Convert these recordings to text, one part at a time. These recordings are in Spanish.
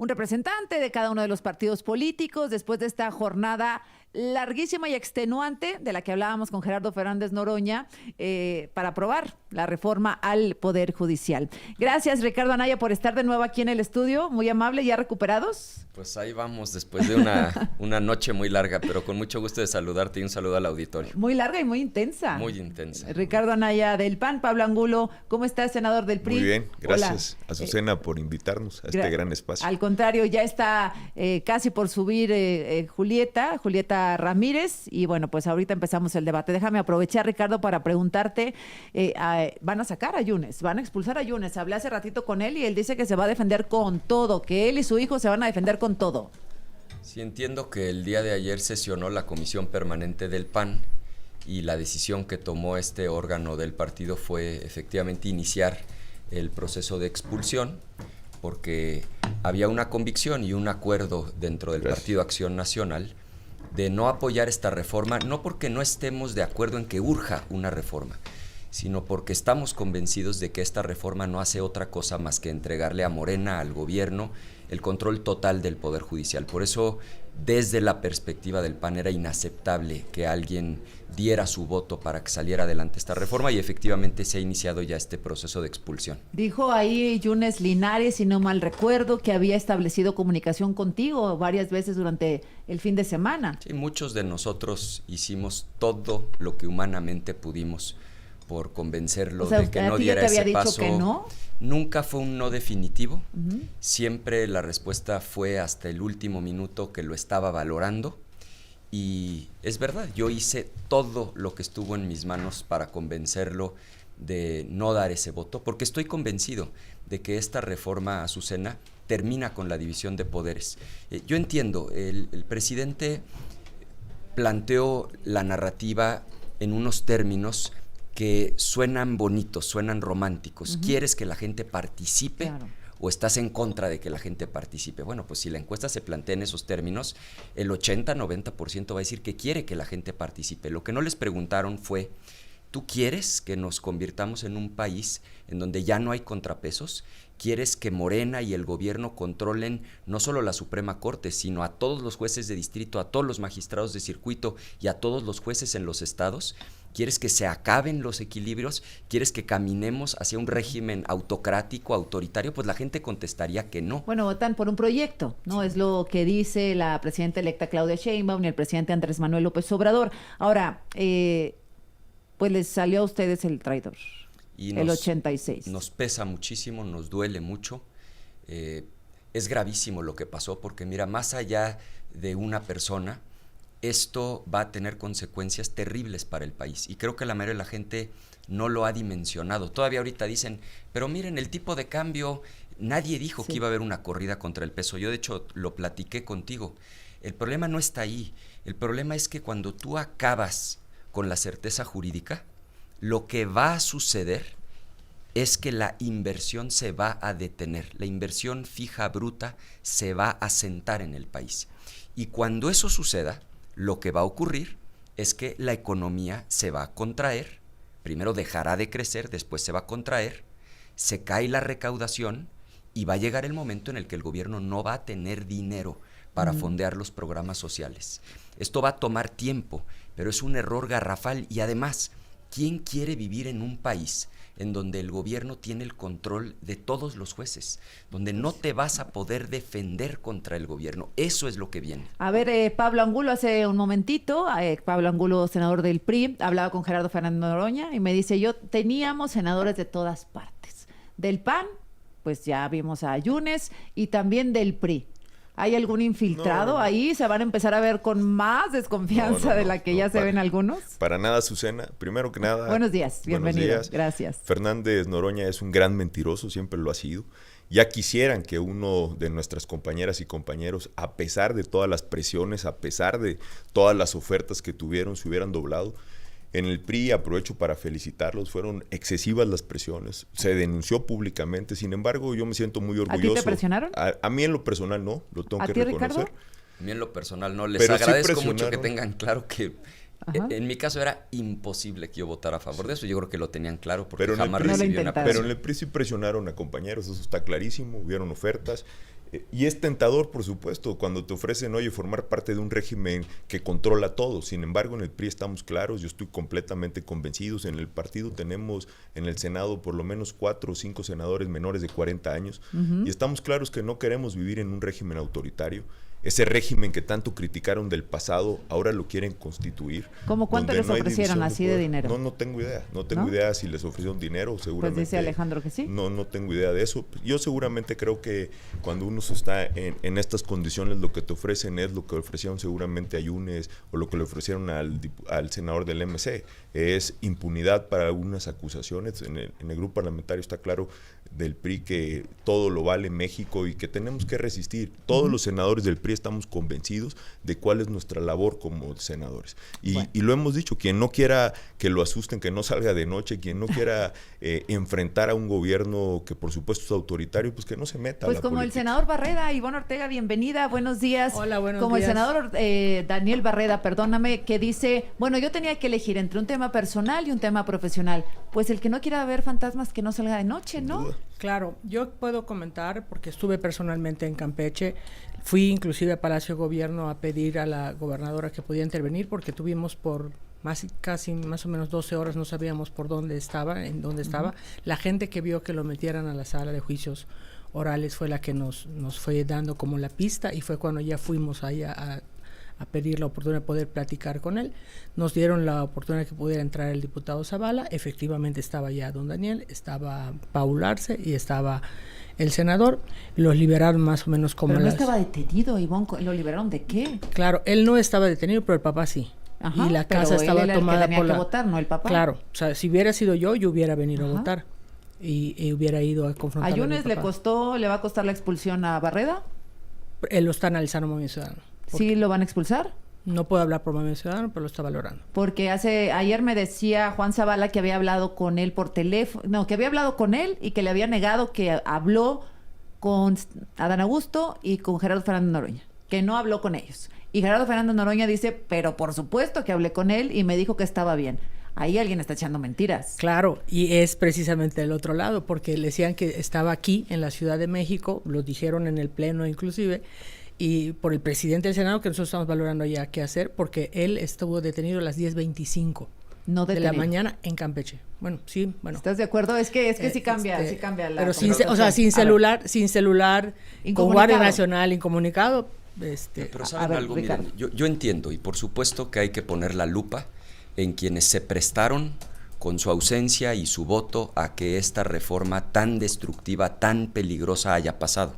un representante de cada uno de los partidos políticos después de esta jornada larguísima y extenuante de la que hablábamos con Gerardo Fernández Noroña para aprobar la reforma al Poder Judicial. Gracias, Ricardo Anaya, por estar de nuevo aquí en el estudio. Muy amable, ¿ya recuperados? Pues ahí vamos, después de una noche muy larga, pero con mucho gusto de saludarte y un saludo al auditorio. Muy larga y muy intensa. Muy intensa. Ricardo Anaya del PAN, Pablo Angulo, ¿cómo estás, senador del PRI? Muy bien, gracias. Hola. Azucena por invitarnos a este gran espacio. Al contrario, ya está casi por subir Julieta Ramírez, y bueno, pues ahorita empezamos el debate. Déjame aprovechar, Ricardo, para preguntarte, van a sacar a Yunes, van a expulsar a Yunes. Hablé hace ratito con él y él dice que se va a defender con todo, que él y su hijo se van a defender con todo. Sí, entiendo que el día de ayer sesionó la Comisión Permanente del PAN y la decisión que tomó este órgano del partido fue efectivamente iniciar el proceso de expulsión, porque había una convicción y un acuerdo dentro del Partido Acción Nacional de no apoyar esta reforma, no porque no estemos de acuerdo en que urja una reforma, sino porque estamos convencidos de que esta reforma no hace otra cosa más que entregarle a Morena, al gobierno, el control total del Poder Judicial. Por eso, desde la perspectiva del PAN, era inaceptable que alguien diera su voto para que saliera adelante esta reforma, y efectivamente se ha iniciado ya este proceso de expulsión. Dijo ahí Yunes Linares, si no mal recuerdo, que había establecido comunicación contigo varias veces durante el fin de semana. Sí, muchos de nosotros hicimos todo lo que humanamente pudimos por convencerlo de que no diera ese paso. Que no. Nunca fue un no definitivo, siempre la respuesta fue hasta el último minuto que lo estaba valorando, y es verdad, yo hice todo lo que estuvo en mis manos para convencerlo de no dar ese voto, porque estoy convencido de que esta reforma, Azucena, termina con la división de poderes. Yo entiendo, el presidente planteó la narrativa en unos términos que suenan bonitos, suenan románticos. ¿Quieres que la gente participe? Claro. ¿O estás en contra de que la gente participe? Bueno, pues si la encuesta se plantea en esos términos, el 80-90% va a decir que quiere que la gente participe. Lo que no les preguntaron fue, ¿tú quieres que nos convirtamos en un país en donde ya no hay contrapesos? ¿Quieres que Morena y el gobierno controlen no solo la Suprema Corte, sino a todos los jueces de distrito, a todos los magistrados de circuito y a todos los jueces en los estados? ¿Quieres que se acaben los equilibrios? ¿Quieres que caminemos hacia un régimen autocrático, autoritario? Pues la gente contestaría que no. Bueno, votan por un proyecto, ¿no? Sí. Es lo que dice la presidenta electa Claudia Sheinbaum y el presidente Andrés Manuel López Obrador. Ahora, pues les salió a ustedes el traidor, y el 86. Nos pesa muchísimo, nos duele mucho. Es gravísimo lo que pasó, porque mira, más allá de una persona, esto va a tener consecuencias terribles para el país, y creo que la mayoría de la gente no lo ha dimensionado. Todavía ahorita dicen, pero miren, el tipo de cambio, nadie dijo que iba a haber una corrida contra el peso. Yo de hecho lo platiqué contigo. El problema no está ahí, el problema es que cuando tú acabas con la certeza jurídica, lo que va a suceder es que la inversión se va a detener, la inversión fija bruta se va a sentar en el país, y cuando eso suceda, lo que va a ocurrir es que la economía se va a contraer, primero dejará de crecer, después se va a contraer, se cae la recaudación y va a llegar el momento en el que el gobierno no va a tener dinero para fondear los programas sociales. Esto va a tomar tiempo, pero es un error garrafal, y además, ¿quién quiere vivir en un país en donde el gobierno tiene el control de todos los jueces, donde no te vas a poder defender contra el gobierno? Eso es lo que viene. A ver, Pablo Angulo, hace un momentito, Pablo Angulo, senador del PRI, hablaba con Gerardo Fernández Noroña y me dice, teníamos senadores de todas partes. Del PAN, pues ya vimos a Yunes, y también del PRI. ¿Hay algún infiltrado ahí? ¿Se van a empezar a ver con más desconfianza de la que ya se ven algunos? Para nada, Azucena. Primero que nada... Buenos días, bienvenido. Buenos días. Gracias. Fernández Noroña es un gran mentiroso, siempre lo ha sido. Ya quisieran que uno de nuestras compañeras y compañeros, a pesar de todas las presiones, a pesar de todas las ofertas que tuvieron, se hubieran doblado. En el PRI, aprovecho para felicitarlos, fueron excesivas las presiones, se denunció públicamente, sin embargo yo me siento muy orgulloso. ¿A ti te presionaron? A mí en lo personal no, lo tengo que reconocer. Ricardo? A mí en lo personal no, les Pero agradezco sí mucho que tengan claro que en mi caso era imposible que yo votara a favor de eso. Yo creo que lo tenían claro porque jamás recibí una presión. Pero en el PRI sí presionaron a compañeros, eso está clarísimo, hubieron ofertas. Y es tentador, por supuesto, cuando te ofrecen, oye, formar parte de un régimen que controla todo. Sin embargo, en el PRI estamos claros, yo estoy completamente convencido. En el partido tenemos en el Senado por lo menos 4 o 5 senadores menores de 40 años y estamos claros que no queremos vivir en un régimen autoritario. Ese régimen que tanto criticaron del pasado, ahora lo quieren constituir. ¿Cómo cuánto les ofrecieron así de dinero? No tengo idea. No tengo idea si les ofrecieron dinero, seguramente. Pues dice Alejandro que sí. No tengo idea de eso. Yo seguramente creo que cuando uno está en estas condiciones, lo que te ofrecen es lo que ofrecieron seguramente a Yunes o lo que le ofrecieron al senador del MC. Es impunidad para algunas acusaciones. En el grupo parlamentario está claro del PRI que todo lo vale México y que tenemos que resistir. Todos los senadores del PRI estamos convencidos de cuál es nuestra labor como senadores. Y lo hemos dicho, quien no quiera que lo asusten, que no salga de noche, quien no quiera enfrentar a un gobierno que por supuesto es autoritario, pues que no se meta Pues a la como política. el senador Barreda, Ivonne Ortega, bienvenida, buenos días. Hola, buenos como días. El senador Daniel Barreda, perdóname, que dice, bueno, yo tenía que elegir entre un tema personal y un tema profesional. Pues el que no quiera ver fantasmas, que no salga de noche, ¿no? Sin duda. Claro, yo puedo comentar porque estuve personalmente en Campeche, fui inclusive a Palacio de Gobierno a pedir a la gobernadora que podía intervenir porque tuvimos por casi más o menos 12 horas, no sabíamos por dónde estaba, en dónde estaba. La gente que vio que lo metieran a la sala de juicios orales fue la que nos fue dando como la pista y fue cuando ya fuimos ahí a pedir la oportunidad de poder platicar con él. Nos dieron la oportunidad de que pudiera entrar el diputado Zavala. Efectivamente estaba ya don Daniel, estaba Paul Arce y estaba el senador. Los liberaron más o menos como Pero no estaba detenido, Ivonne, ¿lo liberaron de qué? Claro, él no estaba detenido, pero el papá sí. Ajá, y la pero casa él estaba era el que tomada tenía por que la... votar, ¿no el papá? Claro, o sea, si hubiera sido yo hubiera venido Ajá. a votar y hubiera ido a confrontar ¿A Yunes mi papá. le va a costar la expulsión a Barreda? Él lo está analizando Movimiento Ciudadano. ¿Sí lo van a expulsar? No puedo hablar por Movimiento Ciudadano, pero lo está valorando. Porque ayer me decía Juan Zavala que había hablado con él por teléfono, no, que había hablado con él y que le había negado que habló con Adán Augusto y con Gerardo Fernández Noroña, que no habló con ellos. Y Gerardo Fernández Noroña dice, pero por supuesto que hablé con él y me dijo que estaba bien. Ahí alguien está echando mentiras. Claro, y es precisamente del otro lado, porque le decían que estaba aquí en la Ciudad de México, lo dijeron en el Pleno inclusive, y por el presidente del Senado, que nosotros estamos valorando ya qué hacer, porque él estuvo detenido a las 10:25 No de la detenido. mañana en Campeche. Bueno, sí, bueno. ¿Estás de acuerdo? Es que sí cambia, sí cambia la Pero conversación. sin A ver, celular, con Incomunicado. Guardia Nacional, incomunicado. Pero a ¿saben ver, algo? Ricardo. Miren, yo entiendo y por supuesto que hay que poner la lupa en quienes se prestaron con su ausencia y su voto a que esta reforma tan destructiva, tan peligrosa haya pasado.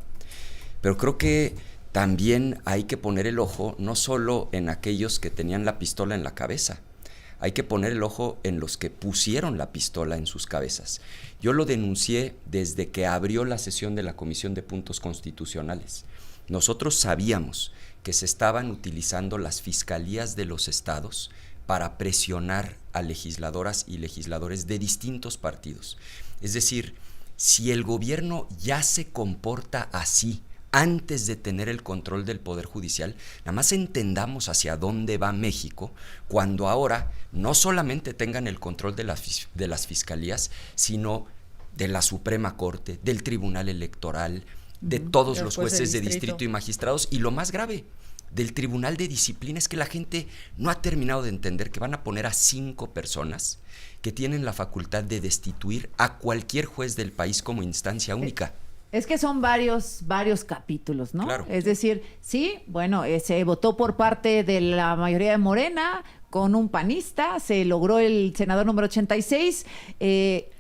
Pero creo que también hay que poner el ojo no solo en aquellos que tenían la pistola en la cabeza, hay que poner el ojo en los que pusieron la pistola en sus cabezas. Yo lo denuncié desde que abrió la sesión de la Comisión de Puntos Constitucionales. Nosotros sabíamos que se estaban utilizando las fiscalías de los estados para presionar a legisladoras y legisladores de distintos partidos. Es decir, si el gobierno ya se comporta así antes de tener el control del Poder Judicial, nada más entendamos hacia dónde va México cuando ahora no solamente tengan el control de las fiscalías, sino de la Suprema Corte, del Tribunal Electoral, de todos los jueces de distrito y magistrados, y lo más grave, del Tribunal de Disciplina, es que la gente no ha terminado de entender que van a poner a 5 personas que tienen la facultad de destituir a cualquier juez del país como instancia única. Es que son varios capítulos, ¿no? Claro. Es decir, sí, bueno, se votó por parte de la mayoría de Morena con un panista, se logró el senador número 86.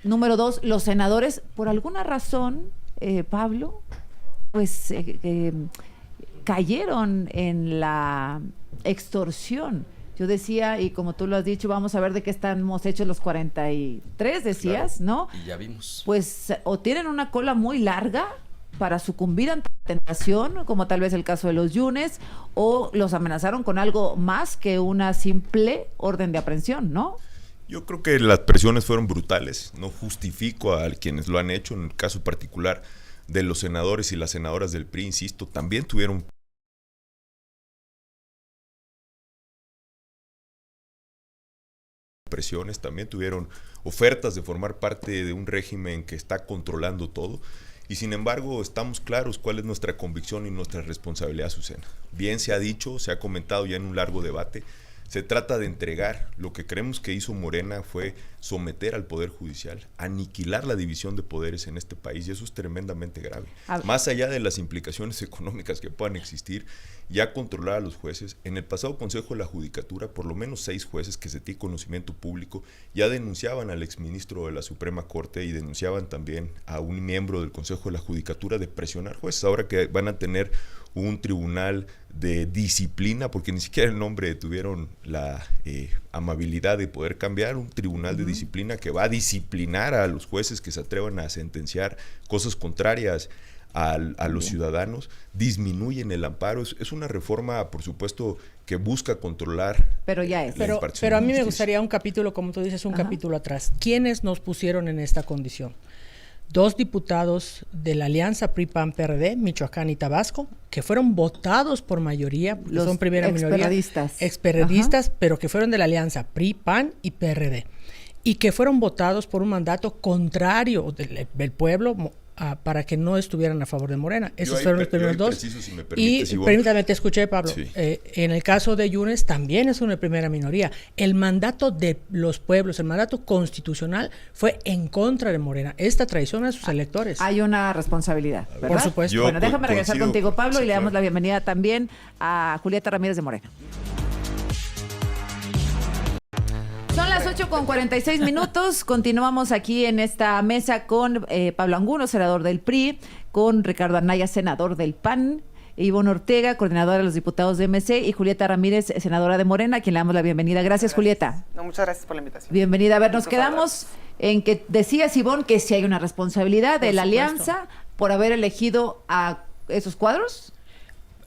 Número 2, los senadores, por alguna razón, Pablo, pues cayeron en la extorsión. Yo decía, y como tú lo has dicho, vamos a ver de qué estamos hechos los 43, decías, Claro, ¿no? y ya vimos. Pues o tienen una cola muy larga para sucumbir ante la tentación, como tal vez el caso de los Yunes, o los amenazaron con algo más que una simple orden de aprehensión, ¿no? Yo creo que las presiones fueron brutales. No justifico a quienes lo han hecho. En el caso particular de los senadores y las senadoras del PRI, insisto, también tuvieron presiones, también tuvieron ofertas de formar parte de un régimen que está controlando todo. y sin embargo estamos claros cuál es nuestra convicción y nuestra responsabilidad, Azucena. Bien se ha dicho, se ha comentado ya en un largo debate, se trata de entregar. Lo que creemos que hizo Morena fue someter al Poder Judicial, aniquilar la división de poderes en este país, y eso es tremendamente grave. Más allá de las implicaciones económicas que puedan existir, ya controlar a los jueces. En el pasado Consejo de la Judicatura, por lo menos 6 jueces que se tiene conocimiento público ya denunciaban al exministro de la Suprema Corte y denunciaban también a un miembro del Consejo de la Judicatura de presionar jueces. Ahora que van a tener un tribunal de disciplina, porque ni siquiera el nombre tuvieron la amabilidad de poder cambiar, un tribunal de disciplina que va a disciplinar a los jueces que se atrevan a sentenciar cosas contrarias a los ciudadanos, disminuyen el amparo. Es una reforma, por supuesto, que busca controlar. Pero ya es. Pero a mí me gustaría un capítulo, como tú dices, un capítulo atrás. ¿Quiénes nos pusieron en esta condición? 2 diputados de la alianza PRI-PAN-PRD, Michoacán y Tabasco, que fueron votados por mayoría, porque son primera minoría, experredistas, pero que fueron de la alianza PRI-PAN y PRD, y que fueron votados por un mandato contrario del pueblo para que no estuvieran a favor de Morena. Esos fueron los primeros 2. Si me permites, y permítame, te escuché, Pablo. Sí. En el caso de Yunes también es una primera minoría. El mandato de los pueblos, el mandato constitucional fue en contra de Morena. Esta traición a sus electores. Hay una responsabilidad, ¿verdad? Por supuesto. Bueno, déjame regresar contigo, Pablo, y le damos la bienvenida también a Julieta Ramírez de Morena. Son las 8:46. Continuamos aquí en esta mesa con Pablo Angulo, senador del PRI, con Ricardo Anaya, senador del PAN, Ivonne Ortega, coordinadora de los diputados de MC, y Julieta Ramírez, senadora de Morena, a quien le damos la bienvenida. Gracias, Julieta. No, muchas gracias por la invitación. Bienvenida. A ver, nos quedamos en que decías, Ivonne, que sí hay una responsabilidad de la alianza por haber elegido a esos cuadros.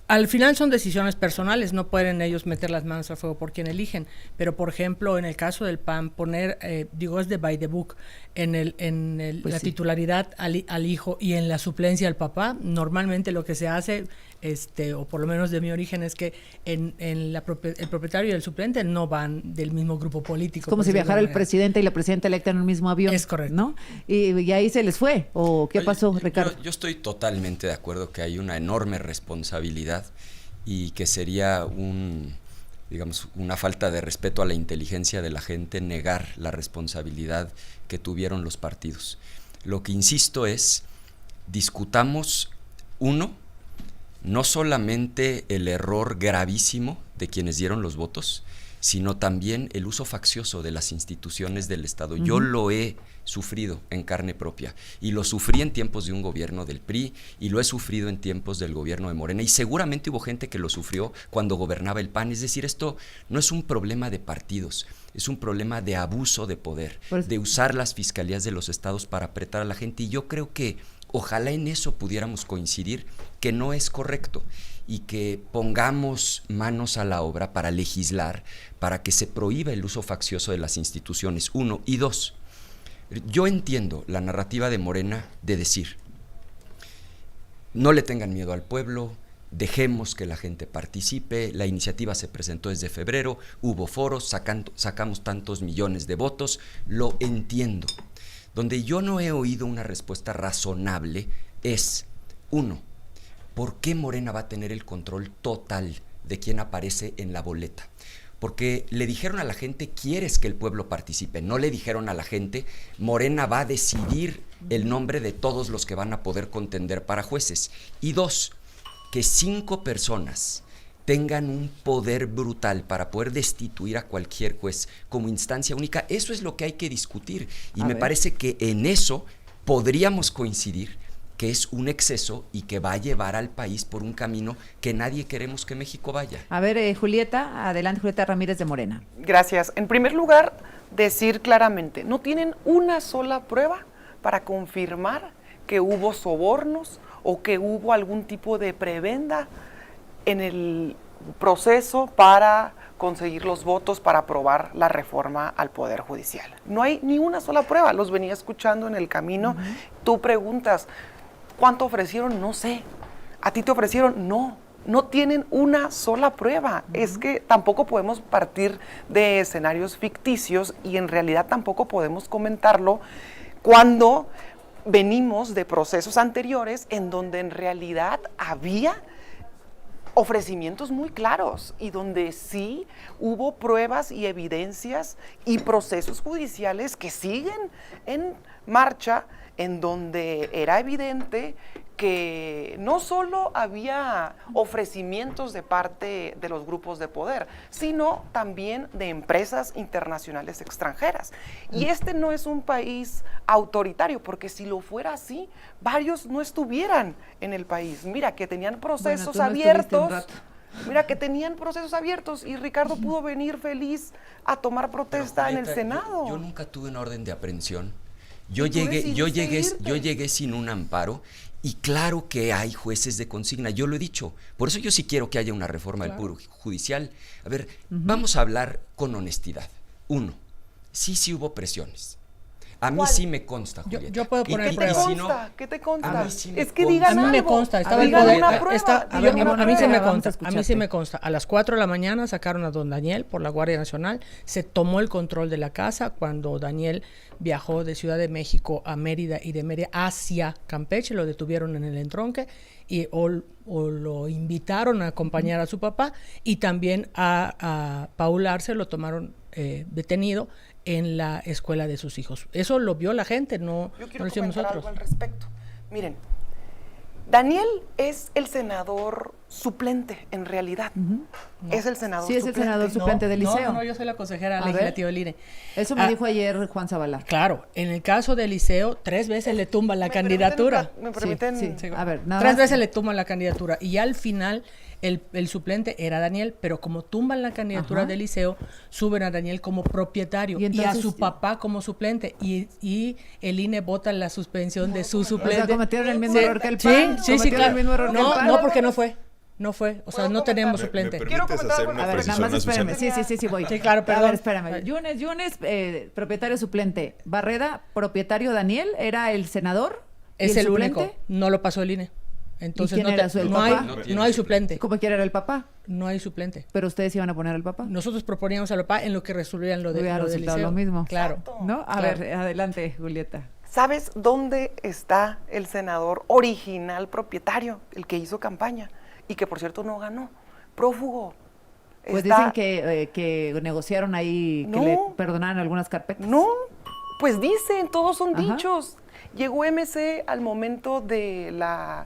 Al final son decisiones personales, no pueden ellos meter las manos al fuego por quien eligen, pero por ejemplo en el caso del PAN poner, es de by the book, la titularidad al hijo y en la suplencia al papá. Normalmente lo que se hace, o por lo menos de mi origen, es que el propietario y el suplente no van del mismo grupo político. Es como si viajara el presidente y la presidenta electa en un mismo avión. Es correcto. ¿No? Y ahí se les fue, ¿o qué pasó, Ricardo? Yo estoy totalmente de acuerdo que hay una enorme responsabilidad y que sería una falta de respeto a la inteligencia de la gente negar la responsabilidad que tuvieron los partidos. Lo que insisto es, discutamos, no solamente el error gravísimo de quienes dieron los votos, sino también el uso faccioso de las instituciones del Estado. Yo lo he sufrido en carne propia, y lo sufrí en tiempos de un gobierno del PRI, y lo he sufrido en tiempos del gobierno de Morena, y seguramente hubo gente que lo sufrió cuando gobernaba el PAN. Es decir, esto no es un problema de partidos, es un problema de abuso de poder, de usar las fiscalías de los estados para apretar a la gente, y yo creo que ojalá en eso pudiéramos coincidir, que no es correcto, y que pongamos manos a la obra para legislar, para que se prohíba el uso faccioso de las instituciones, 1, y 2, yo entiendo la narrativa de Morena de decir, no le tengan miedo al pueblo, dejemos que la gente participe, la iniciativa se presentó desde febrero, hubo foros, sacamos tantos millones de votos, lo entiendo. Donde yo no he oído una respuesta razonable es, 1, ¿por qué Morena va a tener el control total de quién aparece en la boleta? Porque le dijeron a la gente, ¿quieres que el pueblo participe? No le dijeron a la gente, Morena va a decidir el nombre de todos los que van a poder contender para jueces. Y 2, que 5 personas tengan un poder brutal para poder destituir a cualquier juez como instancia única, eso es lo que hay que discutir. Y me parece que en eso podríamos coincidir, que es un exceso y que va a llevar al país por un camino que nadie queremos que México vaya. A ver, Julieta, adelante, Julieta Ramírez de Morena. Gracias. En primer lugar, decir claramente, no tienen una sola prueba para confirmar que hubo sobornos o que hubo algún tipo de prebenda en el proceso para conseguir los votos para aprobar la reforma al Poder Judicial. No hay ni una sola prueba, los venía escuchando en el camino. Tú preguntas, ¿cuánto ofrecieron? No sé. ¿A ti te ofrecieron? No. No tienen una sola prueba. Es que tampoco podemos partir de escenarios ficticios y en realidad tampoco podemos comentarlo cuando venimos de procesos anteriores en donde en realidad había ofrecimientos muy claros y donde sí hubo pruebas y evidencias y procesos judiciales que siguen en marcha, en donde era evidente que no solo había ofrecimientos de parte de los grupos de poder, sino también de empresas internacionales extranjeras. Y este no es un país autoritario, porque si lo fuera así, varios no estuvieran en el país. Mira, que tenían procesos abiertos. Mira, que tenían procesos abiertos y Ricardo pudo venir feliz a tomar protesta en el Senado. Yo nunca tuve una orden de aprehensión. Yo llegué sin un amparo. Y claro que hay jueces de consigna, yo lo he dicho. Por eso yo sí quiero que haya una reforma del Poder Judicial. A ver, vamos a hablar con honestidad. Uno, sí hubo presiones. A mí sí me consta, Julieta. Yo puedo poner ¿Qué te pruebas. consta? ¿Qué te consta? A mí sí me es que consta. digan A mí me algo. consta, estaba el Digan poder, una prueba. a mí sí me Vamos a consta, a mí sí escucharte. me consta. A las 4 de la mañana sacaron a don Daniel por la Guardia Nacional, se tomó el control de la casa cuando Daniel viajó de Ciudad de México a Mérida y de Mérida hacia Campeche, lo detuvieron en el entronque y o lo invitaron a acompañar a su papá y también a Paul Arce lo tomaron detenido en la escuela de sus hijos. Eso lo vio la gente, no Yo lo quiero hicimos comentar nosotros. algo al respecto. Miren, Daniel es el senador suplente, en realidad. Es el senador Sí, es suplente. el senador suplente del Liceo. No, yo soy la consejera A legislativa del INE. Eso me Ah, dijo ayer Juan Zavala. Claro, en el caso del Liceo, 3 veces le tumban la candidatura. ¿Me permiten? Sí. A ver, nada 3 más. veces le tumban la candidatura y ya al final el suplente era Daniel, pero como tumban la candidatura Ajá. del Liceo, suben a Daniel como propietario Y y, entonces- a su papá como suplente y el INE vota la suspensión de su O suplente. sea, cometieron el mismo Sí, error que el sí, PAN. sí, Cometieron claro. el mismo error que el No, PAN. no, porque no fue. No fue, o sea, ¿Puedo no tenemos comentar? suplente. ¿Me Quiero permites comentar hacer algo. una A ver, nada precisión, más espérame. Azucena? Sí, voy. Sí, claro, A perdón. ver, espérame. Yunes, propietario suplente. Barreda, propietario Daniel, ¿era el senador? ¿Y Es el suplente? único, no lo pasó el INE. Entonces quién no, era el no hay, papá? no hay suplente. ¿Cómo quiera era el papá? No hay suplente. Pero ustedes iban a poner al papá. Nosotros proponíamos al papá en lo que resolvían lo, Hubiera lo del resultado liceo. lo mismo. Claro. Exacto. ¿No? A Claro. ver, adelante, Julieta. ¿Sabes dónde está el senador original propietario, el que hizo campaña? Y que, por cierto, no ganó. Prófugo. Pues Está- dicen que negociaron ahí, que No. le perdonaran algunas carpetas. No, pues dicen, todos son Ajá. dichos. Llegó MC al momento de la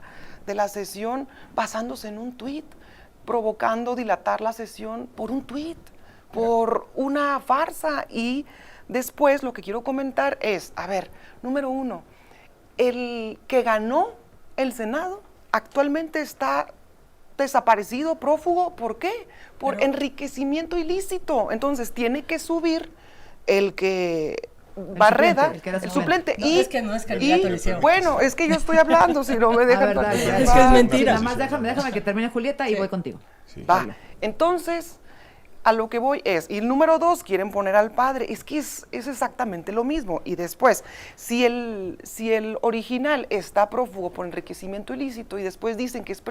sesión basándose en un tuit, provocando dilatar la sesión por un tuit, por una farsa. Y después lo que quiero comentar es, a ver, número uno, el que ganó el Senado actualmente está desaparecido, prófugo. ¿Por qué? Por enriquecimiento ilícito. Entonces tiene que subir el que Barreda, suplente, el que era el suplente. suplente. No, y, es que no es candidato y, al Liceo. bueno, es que yo estoy hablando, si no me dejan ver, dale, participar. dale. Es que es mentira. Nada más déjame que termine Julieta y voy contigo. Sí. Va. Entonces, a lo que voy es, y el número 2, quieren poner al padre, es que es exactamente lo mismo. Y después, si el original está prófugo por enriquecimiento ilícito y después dicen que es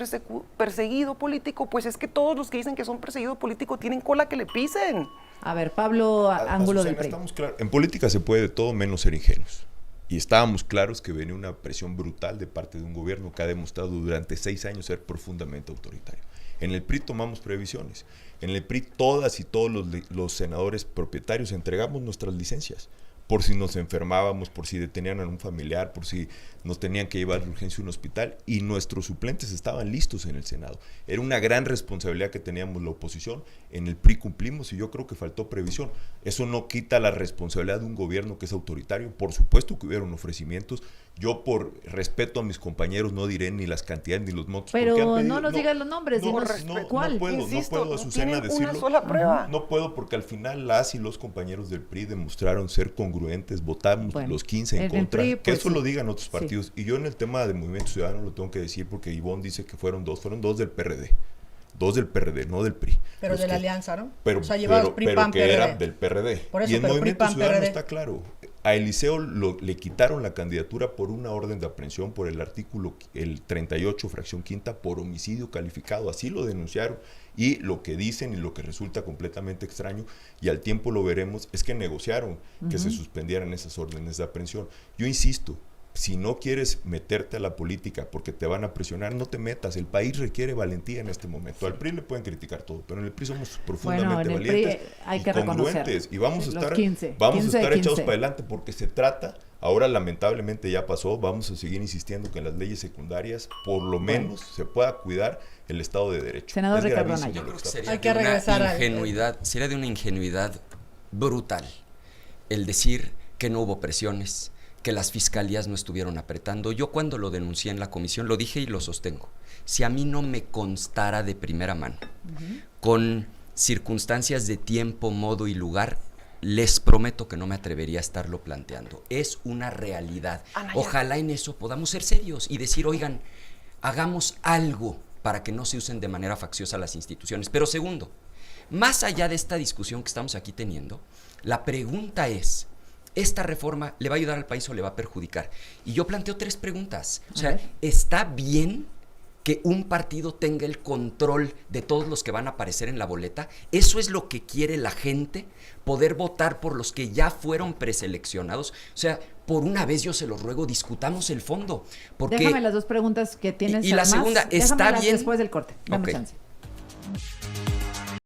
perseguido político, pues es que todos los que dicen que son perseguidos políticos tienen cola que le pisen. A ver, Pablo Ángulo del Azucena, PRI. estamos claros. En política se puede de todo menos ser ingenuos. Y estábamos claros que venía una presión brutal de parte de un gobierno que ha demostrado durante 6 años ser profundamente autoritario. En el PRI tomamos previsiones. En el PRI todas y todos los senadores propietarios entregamos nuestras licencias. Por si nos enfermábamos, por si detenían a un familiar, por si nos tenían que llevar de urgencia a un hospital, y nuestros suplentes estaban listos en el Senado. Era una gran responsabilidad que teníamos la oposición. En el PRI cumplimos y yo creo que faltó previsión. Eso no quita la responsabilidad de un gobierno que es autoritario. Por supuesto que hubieron ofrecimientos. Yo, por respeto a mis compañeros, no diré ni las cantidades ni los montos. Pero porque han pedido- no nos digas los nombres, dinos cuál. No puedo, Insisto, no puedo, Azucena, tienen una decirlo. sola prueba. No puedo porque al final las y los compañeros del PRI demostraron ser congruentes, votamos Bueno, los 15 en en el contra. PRI, que pues, eso sí. lo digan otros Sí. partidos. Y yo en el tema de Movimiento Ciudadano lo tengo que decir porque Ivonne dice que fueron dos del PRD. 2 del PRD, no del PRI. Pero Los de la que- alianza, ¿no? Pero, o sea, llevabas PRI, PAN, que era PRD. del PRD. Por eso, y en pero Movimiento PRI, PAN, Ciudadano PRD. está claro. A Eliseo le quitaron la candidatura por una orden de aprehensión por el artículo el 38, fracción quinta, por homicidio calificado. Así lo denunciaron. Y lo que dicen y lo que resulta completamente extraño, y al tiempo lo veremos, es que negociaron que se suspendieran esas órdenes de aprehensión. Yo insisto, si no quieres meterte a la política porque te van a presionar, no te metas. El país requiere valentía en este momento. Al PRI le pueden criticar todo, pero en el PRI somos profundamente valientes hay que y congruentes. reconocerlo. Y vamos a Los estar, 15 echados para adelante porque se trata, ahora lamentablemente ya pasó, vamos a seguir insistiendo que en las leyes secundarias por lo menos se pueda cuidar el Estado de Derecho. Senador Ricardo gravísimo Anaya. lo que está Sería Hay que regresar al- sería de una ingenuidad brutal el decir que no hubo presiones, que las fiscalías no estuvieron apretando. Yo cuando lo denuncié en la comisión lo dije y lo sostengo. Si a mí no me constara de primera mano, con circunstancias de tiempo, modo y lugar, les prometo que no me atrevería a estarlo planteando. Es una realidad. Anaya. Ojalá en eso podamos ser serios y decir, oigan, hagamos algo para que no se usen de manera facciosa las instituciones. Pero segundo, más allá de esta discusión que estamos aquí teniendo, la pregunta es, ¿esta reforma le va a ayudar al país o le va a perjudicar? Y yo planteo 3 preguntas. O sea, ¿está bien que un partido tenga el control de todos los que van a aparecer en la boleta? ¿Eso es lo que quiere la gente? ¿Poder votar por los que ya fueron preseleccionados? O sea, por una vez yo se los ruego, discutamos el fondo. Porque Déjame las 2 preguntas que tienes. y la además, segunda, ¿está déjamelas bien? después del corte. Dame Ok. chance.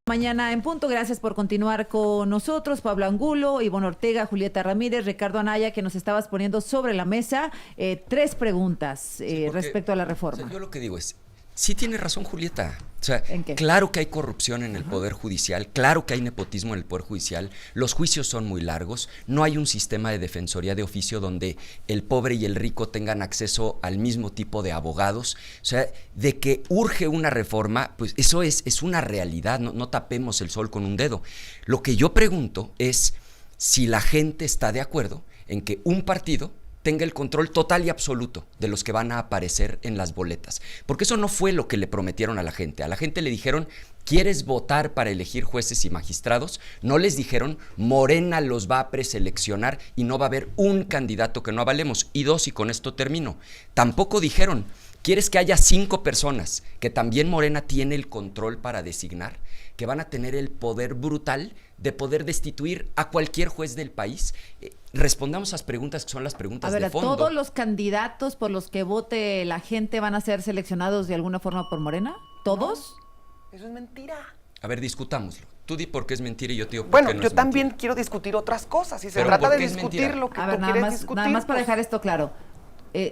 Mañana en punto, gracias por continuar con nosotros, Pablo Angulo, Ivonne Ortega, Julieta Ramírez, Ricardo Anaya, que nos estabas poniendo sobre la mesa 3 preguntas Sí, porque, respecto a la o reforma. sea, yo lo que digo es, sí tiene razón Julieta. O sea, ¿En qué? claro que hay corrupción en el Poder Judicial, claro que hay nepotismo en el Poder Judicial, los juicios son muy largos, no hay un sistema de defensoría de oficio donde el pobre y el rico tengan acceso al mismo tipo de abogados. O sea, de que urge una reforma, pues eso es una realidad, no tapemos el sol con un dedo. Lo que yo pregunto es si la gente está de acuerdo en que un partido tenga el control total y absoluto de los que van a aparecer en las boletas. Porque eso no fue lo que le prometieron a la gente. A la gente le dijeron, ¿quieres votar para elegir jueces y magistrados? No les dijeron, Morena los va a preseleccionar y no va a haber un candidato que no avalemos. Y 2, y con esto termino, tampoco dijeron, ¿quieres que haya 5 personas que también Morena tiene el control para designar, que van a tener el poder brutal de poder destituir a cualquier juez del país? Respondamos a las preguntas que son las preguntas A ver, de fondo. ¿todos los candidatos por los que vote la gente van a ser seleccionados de alguna forma por Morena? ¿Todos? Eso es mentira. A ver, discutámoslo. Tú di por qué es mentira y yo te digo por Bueno, qué no yo es también mentira. quiero discutir otras cosas y se Pero trata ¿por de qué es discutir mentira? lo que A ver, tú nada quieres más, discutir. nada más para pues. dejar esto claro.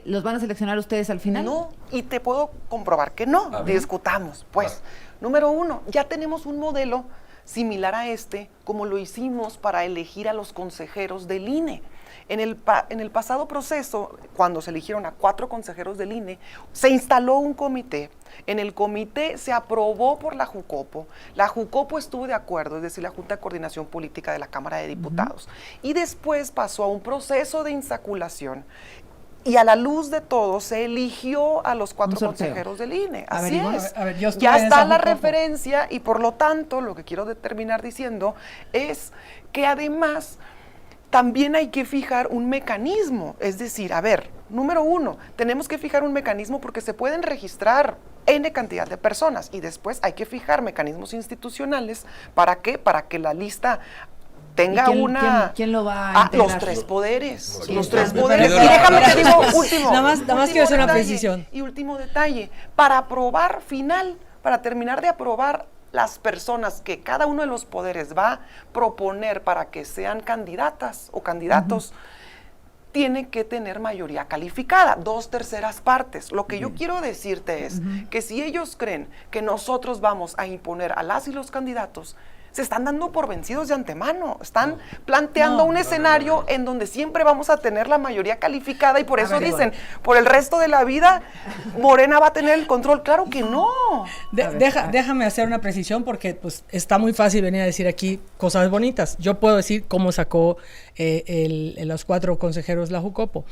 ¿Los van a seleccionar ustedes al final? No, y te puedo comprobar que no. A ver. Discutamos. Pues, número 1, ya tenemos un modelo similar a este, como lo hicimos para elegir a los consejeros del INE. En el pasado proceso, cuando se eligieron a 4 consejeros del INE, se instaló un comité. En el comité se aprobó por la Jucopo. La Jucopo estuvo de acuerdo, es decir, la Junta de Coordinación Política de la Cámara de Diputados. Y después pasó a un proceso de insaculación. Y a la luz de todo se eligió a los 4 consejeros del INE. A ver, Así Ivonne. es. A ver, yo estuve Ya en está esa la Jucopo. referencia y por lo tanto lo que quiero terminar diciendo es que además también hay que fijar un mecanismo. Es decir, a ver, número 1, tenemos que fijar un mecanismo porque se pueden registrar N cantidad de personas y después hay que fijar mecanismos institucionales. ¿Para qué? Para que la lista tenga ¿Y quién- una... quién lo va a los integrar? 3 poderes. Sí, Los está 3 bien. poderes. Y Pero- déjame te digo último. Nada más último quiero hacer una detalle, precisión. Y último detalle. Para aprobar final, para terminar de aprobar las personas que cada uno de los poderes va a proponer para que sean candidatas o candidatos, tiene que tener mayoría calificada, 2/3 partes. Lo que yo quiero decirte es que si ellos creen que nosotros vamos a imponer a las y los candidatos, se están dando por vencidos de antemano, están planteando un escenario en donde siempre vamos a tener la mayoría calificada y por A eso ver, dicen, por el resto de la vida, Morena va a tener el control. Claro que no. Déjame hacer una precisión porque pues está muy fácil venir a decir aquí cosas bonitas. Yo puedo decir cómo sacó los 4 consejeros la Jucopo.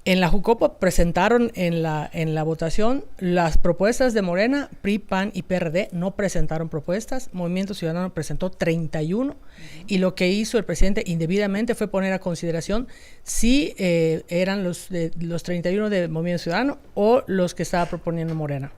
En la Jucopo presentaron en la votación las propuestas de Morena, PRI, PAN y PRD no presentaron propuestas, Movimiento Ciudadano presentó 31 y lo que hizo el presidente indebidamente fue poner a consideración si eran los 31 de Movimiento Ciudadano o los que estaba proponiendo Morena.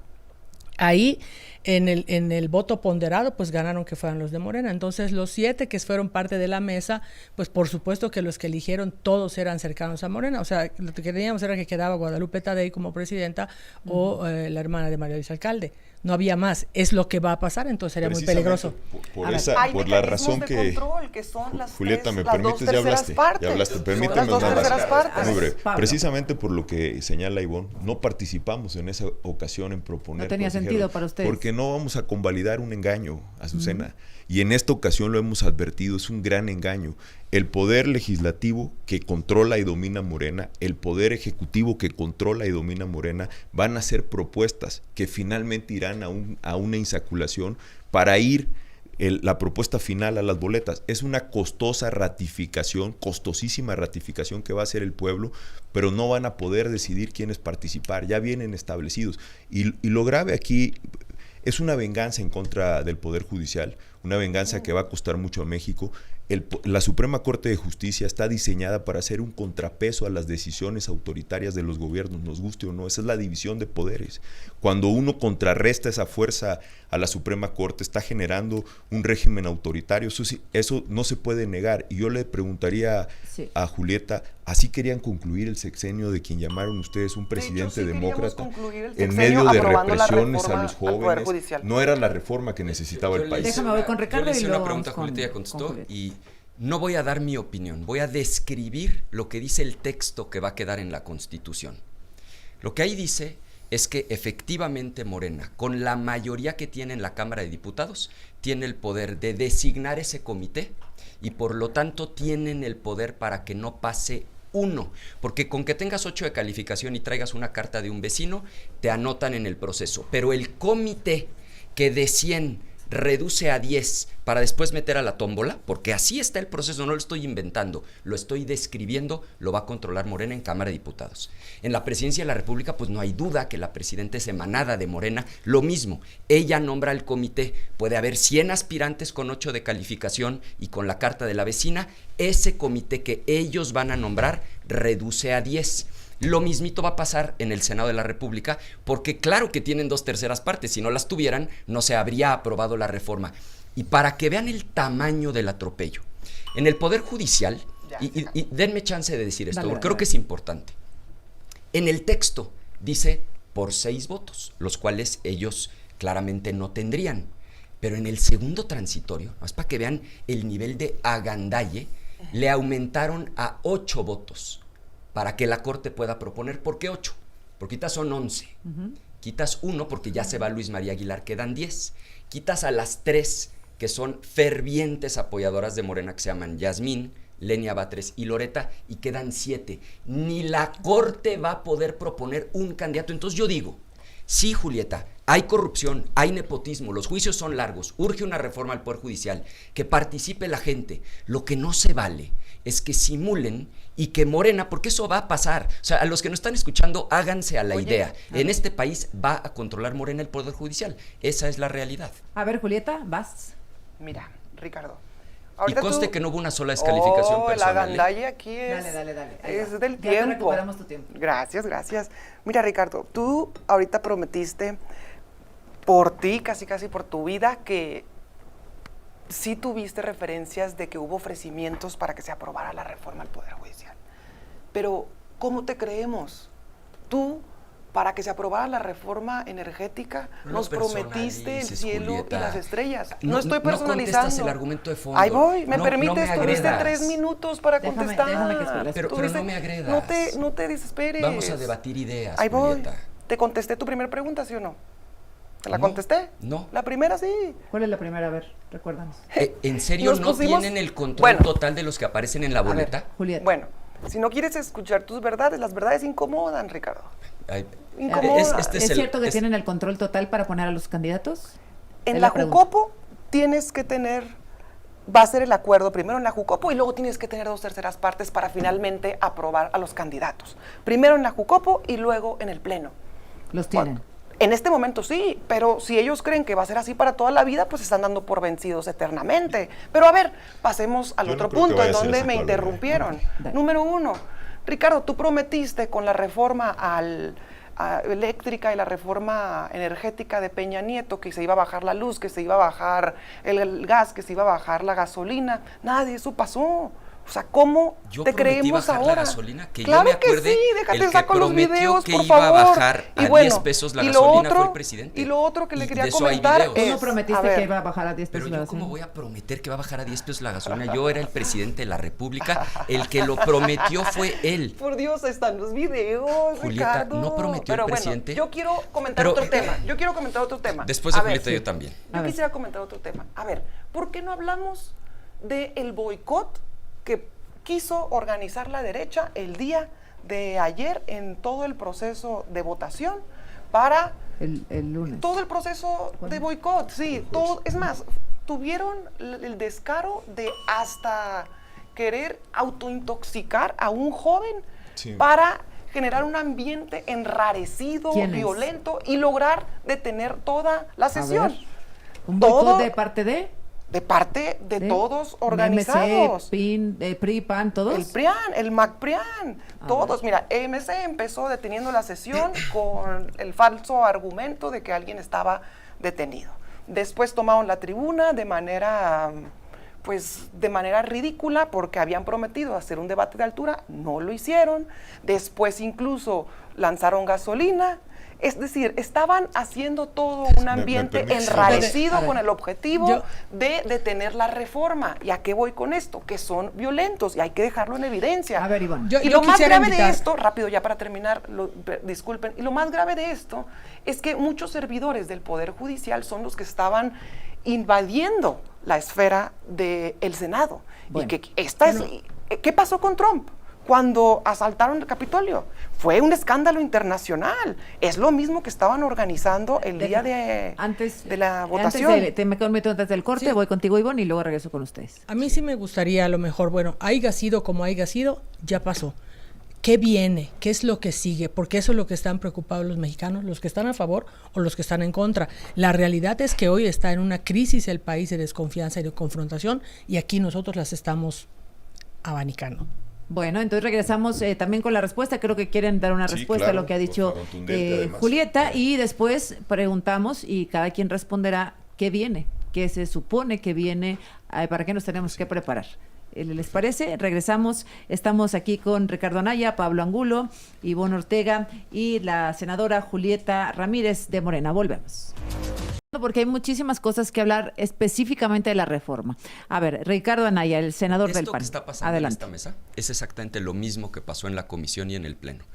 Ahí En el voto ponderado, pues ganaron que fueran los de Morena. Entonces, los 7 que fueron parte de la mesa, pues por supuesto que los que eligieron todos eran cercanos a Morena. O sea, lo que teníamos era que quedaba Guadalupe Tadei como presidenta o la hermana de María Luisa Alcalde. No había más. Es lo que va a pasar, entonces sería muy peligroso. Por la razón que... control, que son Julieta, ¿me las permites? dos terceras partes. Ya hablaste. Permíteme Las dos nada terceras partes. más. Muy breve. Precisamente por lo que señala Ivonne, no participamos en esa ocasión en proponer. No tenía sentido para ustedes. Porque no vamos a convalidar un engaño, Azucena. Y en esta ocasión lo hemos advertido, es un gran engaño. El poder legislativo que controla y domina Morena, el poder ejecutivo que controla y domina Morena, van a hacer propuestas que finalmente irán a una insaculación para ir la propuesta final a las boletas. Es una costosa ratificación, costosísima ratificación que va a hacer el pueblo, pero no van a poder decidir quiénes participar, ya vienen establecidos. Y lo grave aquí es una venganza en contra del Poder Judicial, una venganza que va a costar mucho a México. La Suprema Corte de Justicia está diseñada para ser un contrapeso a las decisiones autoritarias de los gobiernos, nos guste o no. Esa es la división de poderes. Cuando uno contrarresta esa fuerza a la Suprema Corte, está generando un régimen autoritario. Eso no se puede negar. Y yo le preguntaría a Julieta, ¿así querían concluir el sexenio de quien llamaron ustedes un presidente demócrata en medio de represiones a los jóvenes? No era la reforma que necesitaba el país. Déjame voy con Ricardo. Yo le hice una pregunta a Julieta y ella contestó, y no voy a dar mi opinión, voy a describir lo que dice el texto que va a quedar en la Constitución. Lo que ahí dice es que efectivamente Morena, con la mayoría que tiene en la Cámara de Diputados, tiene el poder de designar ese comité y por lo tanto tienen el poder para que no pase uno, porque con que tengas 8 de calificación y traigas una carta de un vecino, te anotan en el proceso, pero el comité que de 100 reduce a 10 para después meter a la tómbola, porque así está el proceso, no lo estoy inventando, lo estoy describiendo, lo va a controlar Morena en Cámara de Diputados. En la Presidencia de la República, pues no hay duda que la presidenta es emanada de Morena, lo mismo, ella nombra el comité, puede haber 100 aspirantes con 8 de calificación y con la carta de la vecina, ese comité que ellos van a nombrar reduce a 10. Lo mismito va a pasar en el Senado de la República, porque claro que tienen 2/3 partes, si no las tuvieran, no se habría aprobado la reforma. Y para que vean el tamaño del atropello, en el Poder Judicial, y denme chance de decir esto, porque creo que es importante. En el texto dice por 6 votos, los cuales ellos claramente no tendrían. Pero en el segundo transitorio, más para que vean el nivel de agandalle, le aumentaron a 8 votos. Para que la Corte pueda proponer. ¿Por qué 8? Porque quitas son 11. Quitas 1 porque ya se va Luis María Aguilar, quedan 10. Quitas a las 3 que son fervientes apoyadoras de Morena, que se llaman Yasmín, Lenia Batres y Loreta, y quedan 7. Ni la Corte va a poder proponer un candidato. Entonces yo digo, sí, Julieta, hay corrupción, hay nepotismo, los juicios son largos, urge una reforma al Poder Judicial, que participe la gente. Lo que no se vale es que simulen y que Morena, porque eso va a pasar. O sea, a los que nos están escuchando, háganse a la idea. En este país va a controlar Morena el Poder Judicial. Esa es la realidad. A ver, Julieta, vas. Mira, Ricardo. Y conste que no hubo una sola descalificación personal. La gandalle aquí es, dale. Es del ya tiempo. te recuperamos tu tiempo. Gracias. Mira, Ricardo, tú ahorita prometiste por ti, casi por tu vida, que sí tuviste referencias de que hubo ofrecimientos para que se aprobara la reforma al Poder Judicial. Pero, ¿cómo te creemos? Tú, para que se aprobara la reforma energética, nos prometiste el cielo, Julieta, y las estrellas. No estoy personalizando. No contestas el argumento de fondo. Ahí voy, ¿me permites? Tuviste 3 minutos para contestar. Déjame que pero no me agredas. No te desesperes. Vamos a debatir ideas, Ahí voy. Julieta. ¿Te contesté tu primera pregunta, sí o no? ¿Te la contesté? No. La primera sí. ¿Cuál es la primera? A ver, recuérdanos. ¿En serio no tienen el control total de los que aparecen en la boleta? A ver, Julieta. Bueno, si no quieres escuchar tus verdades, las verdades incomodan, Ricardo. ¿Es cierto que tienen el control total para poner a los candidatos? En la Jucopo tienes que tener, va a ser el acuerdo primero en la Jucopo y luego tienes que tener 2/3 partes para finalmente aprobar a los candidatos. Primero en la Jucopo y luego en el Pleno. ¿Los tienen? Bueno, en este momento sí, pero si ellos creen que va a ser así para toda la vida, pues están dando por vencidos eternamente. Pero a ver, pasemos al otro punto en donde me interrumpieron. Número 1, Ricardo, tú prometiste con la reforma eléctrica y la reforma energética de Peña Nieto, que se iba a bajar la luz, que se iba a bajar el gas, que se iba a bajar la gasolina. Nada de eso pasó. O sea, ¿cómo te creemos bajar ahora? La gasolina, que claro yo me acuerde, que sí, déjate el que saco los prometió videos, que por iba favor. a bajar a Y bueno, 10 pesos la y lo gasolina otro, fue el presidente. Y lo otro que le quería de eso hay comentar videos. Tú es... no prometiste que iba a bajar a 10 Pero pesos la yo cómo gasolina. voy a prometer que va a bajar a 10 pesos la gasolina. Yo era el presidente de la República. El que lo prometió fue él. Por Dios, están los videos, Julieta, Ricardo. ¿no prometió Pero el presidente? Bueno, yo quiero comentar Pero- otro tema. Yo quiero comentar otro tema. Después de A ver, Julieta, yo también. A Yo ver. quisiera comentar otro tema. A ver, ¿por qué no hablamos del boicot que quiso organizar la derecha el día de ayer en todo el proceso de votación para El lunes. todo el proceso de boicot? Sí, todo, es más, tuvieron el descaro de hasta querer autointoxicar a un joven Sí. para generar un ambiente enrarecido, ¿Quién es? violento y lograr detener toda la sesión. ver. ¿Un boicot Todo- de parte de? De parte de todos MC, organizados. PRI, PAN, todos. El PRIAN, el MacPRIAN, Ah, todos. Mira, MC empezó deteniendo la sesión con el falso argumento de que alguien estaba detenido. Después tomaron la tribuna de manera, pues, de manera ridícula porque habían prometido hacer un debate de altura, no lo hicieron. Después incluso lanzaron gasolina. Es decir, estaban haciendo todo un ambiente permites? enrarecido A ver. con el objetivo Yo- de detener la reforma. ¿Y a qué voy con esto? Que son violentos y hay que dejarlo en evidencia. A ver, Ivonne. Yo- Y lo más quisiera grave de invitar- esto, rápido ya para terminar, disculpen, y lo más grave de esto es que muchos servidores del Poder Judicial son los que estaban invadiendo la esfera del Senado. Bueno, y que esta es, ¿qué pasó con Trump cuando asaltaron el Capitolio? Fue un escándalo internacional. Es lo mismo que estaban organizando el día de la votación. Me comento antes del corte, Sí. voy contigo, Ivonne, y luego regreso con ustedes. A mí sí me gustaría, a lo mejor, bueno, haya sido como haya sido, ya pasó. ¿Qué viene? ¿Qué es lo que sigue? Porque eso es lo que están preocupados los mexicanos, los que están a favor o los que están en contra. La realidad es que hoy está en una crisis el país de desconfianza y de confrontación y aquí nosotros las estamos abanicando. Bueno, entonces regresamos también con la respuesta. Creo que quieren dar una Sí, respuesta claro, a lo que ha dicho contundente, además. Julieta, y después preguntamos y cada quien responderá qué viene, qué se supone que viene, para qué nos tenemos que preparar. ¿Les parece? Regresamos. Estamos aquí con Ricardo Anaya, Pablo Angulo, Ivonne Ortega y la senadora Julieta Ramírez de Morena. Volvemos. Porque hay muchísimas cosas que hablar específicamente de la reforma. A ver, Ricardo Anaya, el senador del Esto PAN. que está pasando Adelante. en esta mesa es exactamente lo mismo que pasó en la comisión y en el pleno.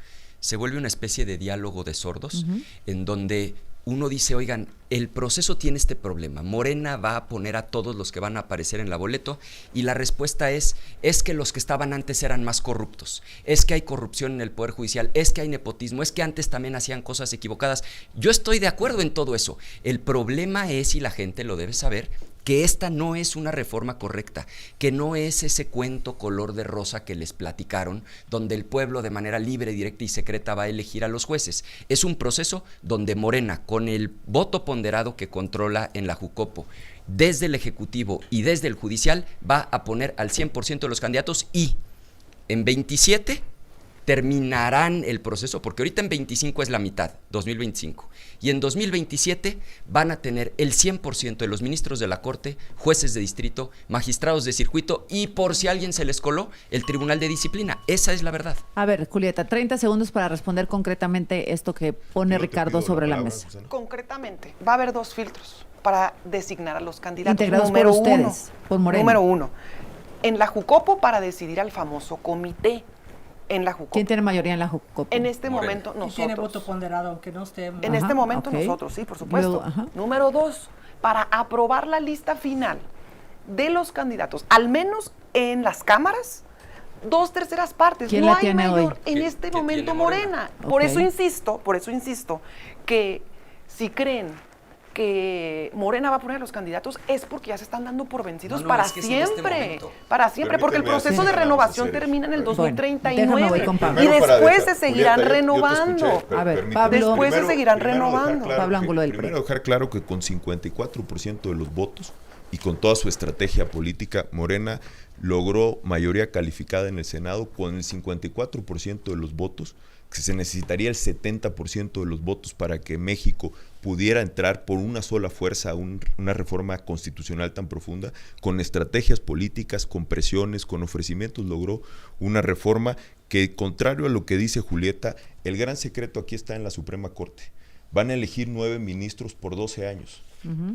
Se vuelve una especie de diálogo de sordos en donde uno dice, oigan, el proceso tiene este problema. Morena va a poner a todos los que van a aparecer en la boleto y la respuesta es que los que estaban antes eran más corruptos, es que hay corrupción en el Poder Judicial, es que hay nepotismo, es que antes también hacían cosas equivocadas. Yo estoy de acuerdo en todo eso. El problema es, y la gente lo debe saber, que esta no es una reforma correcta, que no es ese cuento color de rosa que les platicaron, donde el pueblo de manera libre, directa y secreta va a elegir a los jueces. Es un proceso donde Morena, con el voto ponderado que controla en la Jucopo, desde el Ejecutivo y desde el Judicial, va a poner al 100% de los candidatos y en 27 terminarán el proceso, porque ahorita en 25 es la mitad, 2025, y en 2027 van a tener el 100% de los ministros de la Corte, jueces de distrito, magistrados de circuito y, por si a alguien se les coló, el Tribunal de Disciplina. Esa es la verdad. A ver, Julieta, 30 segundos para responder concretamente esto que pone Yo te Ricardo pido la sobre la palabra, mesa. Susana. Concretamente, va a haber dos filtros para designar a los candidatos. Integrados por Número ustedes, por Morena. Número uno, en la Jucopo para decidir al famoso comité. En la Jucopo. ¿Quién tiene mayoría en la Jucopo? En este Morena. momento Y nosotros. tiene voto ponderado, aunque no esté... En Ajá, este momento ok. nosotros, sí, por supuesto. Luego, ajá. Número dos, para aprobar la lista final de los candidatos, al menos en las cámaras, 2/3 partes. ¿Quién no la hay tiene mayor hoy? en ¿Qué- este qué momento tiene Morena? Morena. Por Ok. eso insisto, que si creen que Morena va a poner a los candidatos es porque ya se están dando por vencidos No, para es que es en este siempre. momento. Para siempre, porque el Permíteme proceso así de ganamos, renovación en serio. termina en el Bueno, 2039. déjame voy con Pablo. Y Primero para después se dejar- seguirán Julieta, yo te renovando. escuché, A ver, permíteme. Pablo. Después se seguirán dejar renovando. Pablo Angulo del PRI. Primero dejar claro que con 54% de los votos y con toda su estrategia política, Morena logró mayoría calificada en el Senado con el 54% de los votos que se necesitaría el 70% de los votos para que México pudiera entrar por una sola fuerza a una reforma constitucional tan profunda, con estrategias políticas, con presiones, con ofrecimientos, logró una reforma que, contrario a lo que dice Julieta, el gran secreto aquí está en la Suprema Corte. Van a elegir 9 ministros por 12 años.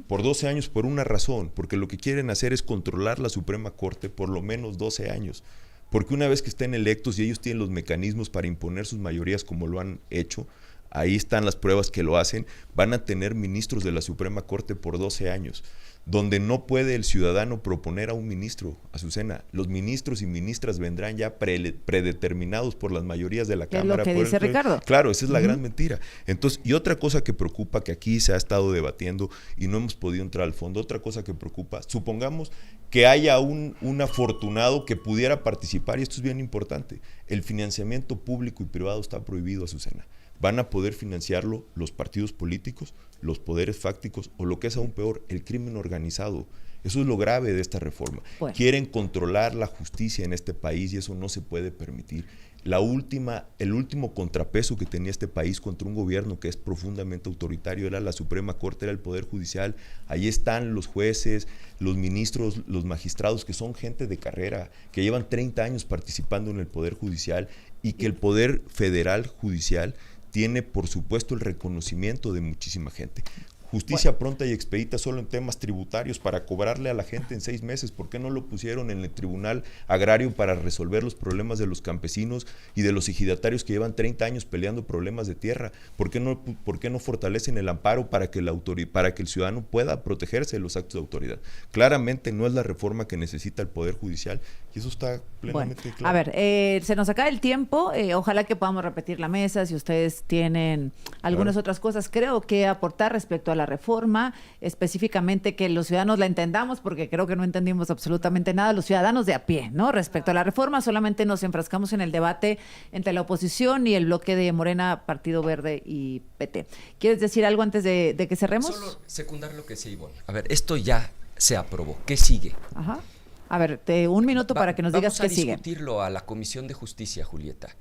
Por 12 años por una razón, porque lo que quieren hacer es controlar la Suprema Corte por lo menos 12 años. Porque una vez que estén electos y ellos tienen los mecanismos para imponer sus mayorías como lo han hecho, ahí están las pruebas que lo hacen, van a tener ministros de la Suprema Corte por 12 años, donde no puede el ciudadano proponer a un ministro, Azucena. Los ministros y ministras vendrán ya predeterminados por las mayorías de la Cámara. ¿Qué es lo que dice Ricardo? Claro, esa es la gran mentira. Entonces, y otra cosa que preocupa, que aquí se ha estado debatiendo y no hemos podido entrar al fondo, otra cosa que preocupa, supongamos que haya un afortunado que pudiera participar, y esto es bien importante, el financiamiento público y privado está prohibido, Azucena. Van a poder financiarlo los partidos políticos, los poderes fácticos o lo que es aún peor, el crimen organizado. Eso es lo grave de esta reforma. Bueno. Quieren controlar la justicia en este país y eso no se puede permitir. El último contrapeso que tenía este país contra un gobierno que es profundamente autoritario era la Suprema Corte, era el Poder Judicial. Ahí están los jueces, los ministros, los magistrados, que son gente de carrera, que llevan 30 años participando en el Poder Judicial, y que el Poder Federal Judicial tiene, por supuesto, el reconocimiento de muchísima gente. Justicia pronta y expedita solo en temas tributarios para cobrarle a la gente en 6 meses. ¿Por qué no lo pusieron en el Tribunal Agrario para resolver los problemas de los campesinos y de los ejidatarios que llevan 30 años peleando problemas de tierra? ¿Por qué no fortalecen el amparo para que el ciudadano pueda protegerse de los actos de autoridad? Claramente no es la reforma que necesita el Poder Judicial y eso está plenamente claro. A ver, se nos acaba el tiempo. Ojalá que podamos repetir la mesa si ustedes tienen algunas otras cosas, creo, que aportar respecto a la reforma, específicamente que los ciudadanos la entendamos, porque creo que no entendimos absolutamente nada, los ciudadanos de a pie, ¿no? Respecto a la reforma, solamente nos enfrascamos en el debate entre la oposición y el bloque de Morena, Partido Verde y PT. ¿Quieres decir algo antes de que cerremos? Solo secundar lo que sí, Ivonne. A ver, esto ya se aprobó. ¿Qué sigue? Ajá. A ver, un minuto para que nos digas qué sigue. Vamos a discutirlo a la Comisión de Justicia, Julieta.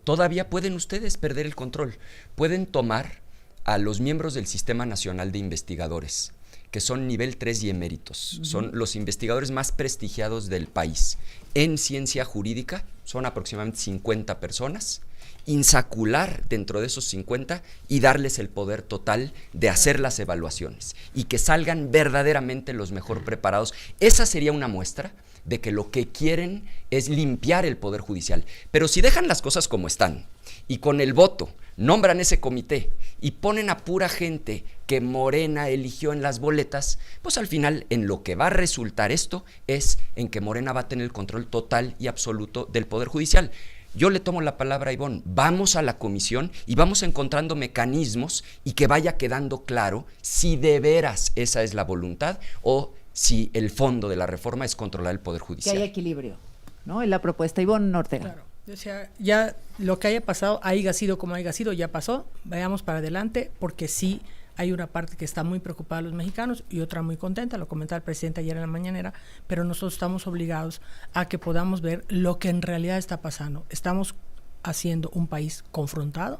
Todavía pueden ustedes perder el control. Pueden tomar a los miembros del Sistema Nacional de Investigadores, que son nivel 3 y eméritos. Son los investigadores más prestigiados del país. En ciencia jurídica son aproximadamente 50 personas. Insacular dentro de esos 50 y darles el poder total de hacer las evaluaciones y que salgan verdaderamente los mejor preparados. Esa sería una muestra de que lo que quieren es limpiar el Poder Judicial. Pero si dejan las cosas como están y con el voto nombran ese comité y ponen a pura gente que Morena eligió en las boletas, pues al final en lo que va a resultar esto es en que Morena va a tener el control total y absoluto del Poder Judicial. Yo le tomo la palabra a Ivonne, vamos a la comisión y vamos encontrando mecanismos y que vaya quedando claro si de veras esa es la voluntad o si el fondo de la reforma es controlar el Poder Judicial. Que haya equilibrio, ¿no? En la propuesta. Ivonne Ortega. Claro. O sea, ya lo que haya pasado, haya sido como haya sido, ya pasó. Vayamos para adelante, porque sí hay una parte que está muy preocupada a los mexicanos y otra muy contenta, lo comentaba el presidente ayer en la mañanera, pero nosotros estamos obligados a que podamos ver lo que en realidad está pasando. Estamos haciendo un país confrontado,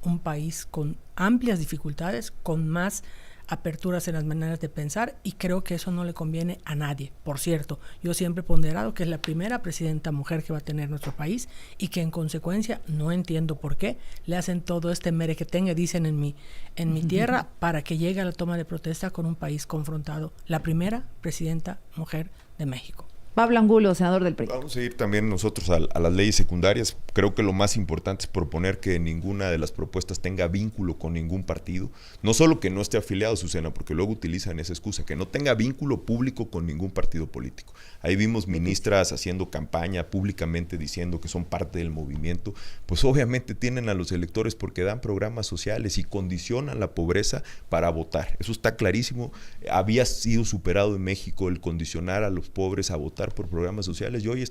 un país con amplias dificultades, con más aperturas en las maneras de pensar, y creo que eso no le conviene a nadie. Por cierto, yo siempre he ponderado que es la primera presidenta mujer que va a tener nuestro país y que en consecuencia, no entiendo por qué, le hacen todo este merequetengue, dicen en mi tierra, para que llegue a la toma de protesta con un país confrontado. La primera presidenta mujer de México. Pablo Angulo, senador del PRI. Vamos a ir también nosotros a las leyes secundarias. Creo que lo más importante es proponer que ninguna de las propuestas tenga vínculo con ningún partido. No solo que no esté afiliado, Susana, porque luego utilizan esa excusa, que no tenga vínculo público con ningún partido político. Ahí vimos ministras haciendo campaña públicamente diciendo que son parte del movimiento. Pues obviamente tienen a los electores porque dan programas sociales y condicionan la pobreza para votar. Eso está clarísimo. Había sido superado en México el condicionar a los pobres a votar votar por programas sociales, y hoy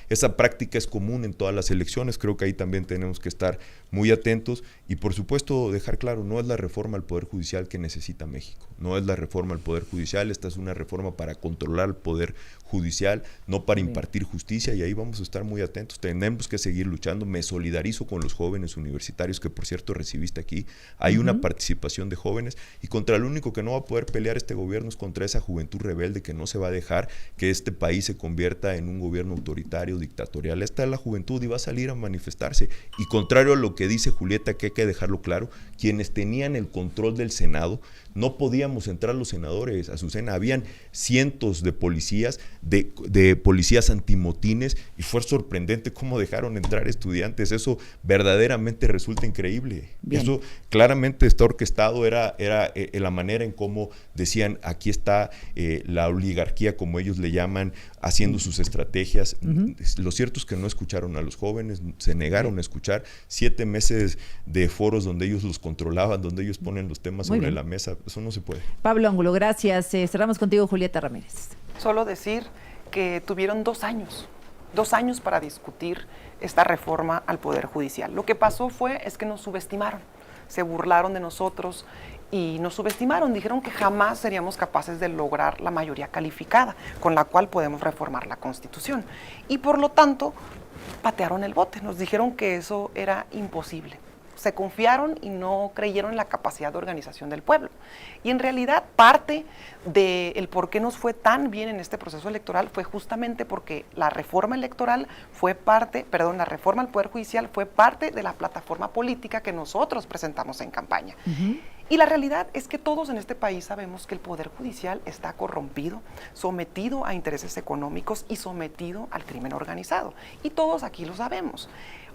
esa práctica es común en todas las elecciones. Creo que ahí también tenemos que estar muy atentos y, por supuesto, dejar claro, no es la reforma al Poder Judicial que necesita México, no es la reforma al Poder Judicial, esta es una reforma para controlar el Poder Judicial, no para impartir justicia, y ahí vamos a estar muy atentos. Tenemos que seguir luchando. Me solidarizo con los jóvenes universitarios que, por cierto, recibiste aquí. Hay una participación de jóvenes, y contra el único que no va a poder pelear este gobierno es contra esa juventud rebelde que no se va a dejar que este país se convierta en un gobierno autoritario, dictatorial. Esta es la juventud y va a salir a manifestarse. Y contrario a lo que dice Julieta, que hay que dejarlo claro, quienes tenían el control del Senado, no podíamos entrar los senadores, Azucena, habían cientos de policías, de policías antimotines, y fue sorprendente cómo dejaron entrar estudiantes. Eso verdaderamente resulta increíble. Bien. Eso claramente está orquestado, era la manera en cómo decían, aquí está la oligarquía, como ellos le llaman, haciendo sus estrategias. Lo cierto es que no escucharon a los jóvenes, se negaron a escuchar. 7 meses de foros donde ellos los controlaban, donde ellos ponen los temas sobre la mesa. Eso no se puede. Pablo Angulo, gracias. Cerramos contigo, Julieta Ramírez. Solo decir que tuvieron 2 años para discutir esta reforma al Poder Judicial. Lo que pasó es que nos subestimaron, se burlaron de nosotros y nos subestimaron, dijeron que jamás seríamos capaces de lograr la mayoría calificada con la cual podemos reformar la Constitución. Y por lo tanto, patearon el bote, nos dijeron que eso era imposible. Se confiaron y no creyeron en la capacidad de organización del pueblo. Y en realidad parte del por qué nos fue tan bien en este proceso electoral fue justamente porque la reforma electoral la reforma al Poder Judicial fue parte de la plataforma política que nosotros presentamos en campaña. Y la realidad es que todos en este país sabemos que el Poder Judicial está corrompido, sometido a intereses económicos y sometido al crimen organizado. Y todos aquí lo sabemos.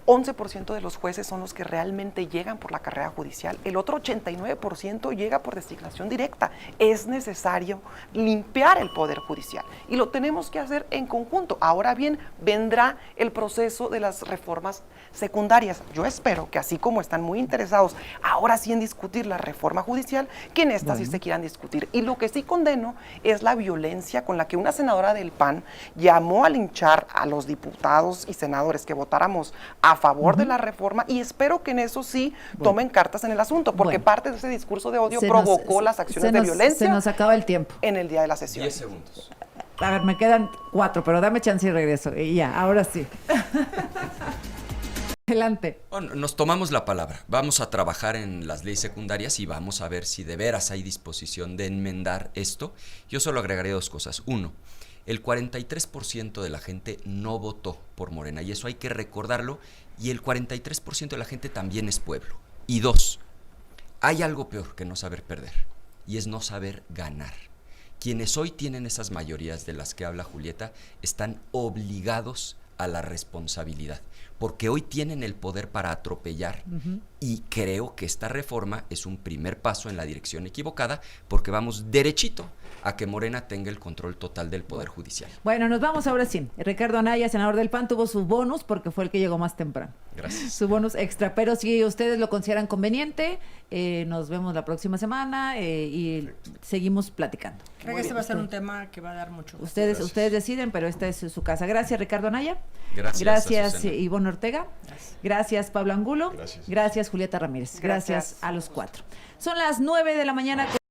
11% de los jueces son los que realmente llegan por la carrera judicial, el otro 89% llega por designación directa. Es necesario limpiar el Poder Judicial y lo tenemos que hacer en conjunto. Ahora bien, vendrá el proceso de las reformas secundarias. Yo espero que así como están muy interesados ahora sí en discutir la reforma judicial, que en esta sí se quieran discutir. Y lo que sí condeno es la violencia con la que una senadora del PAN llamó a linchar a los diputados y senadores que votáramos a favor de la reforma, y espero que en eso sí tomen cartas en el asunto, porque parte de ese discurso de odio provocó las acciones de violencia. Se nos acaba el tiempo. En el día de la sesión. 10 segundos. A ver, me quedan 4, pero dame chance y regreso. Y ya, ahora sí. Adelante. Bueno, nos tomamos la palabra. Vamos a trabajar en las leyes secundarias y vamos a ver si de veras hay disposición de enmendar esto. Yo solo agregaré 2 cosas. 1, el 43% de la gente no votó por Morena, y eso hay que recordarlo, y el 43% de la gente también es pueblo. Y 2, hay algo peor que no saber perder, y es no saber ganar. Quienes hoy tienen esas mayorías de las que habla Julieta están obligados a la responsabilidad, porque hoy tienen el poder para atropellar, y creo que esta reforma es un primer paso en la dirección equivocada, porque vamos derechito a que Morena tenga el control total del Poder Judicial. Bueno, nos vamos ahora sí. Ricardo Anaya, senador del PAN, tuvo su bonus porque fue el que llegó más temprano. Gracias. Su bonus extra, pero si ustedes lo consideran conveniente, nos vemos la próxima semana y seguimos platicando. Creo que este va a ser un tema que va a dar mucho. Ustedes deciden, pero esta es su casa. Gracias, Ricardo Anaya. Gracias, Ivonne Ortega. Gracias, Pablo Angulo. Gracias, Julieta Ramírez. Gracias a los 4. Son las 9 de la mañana.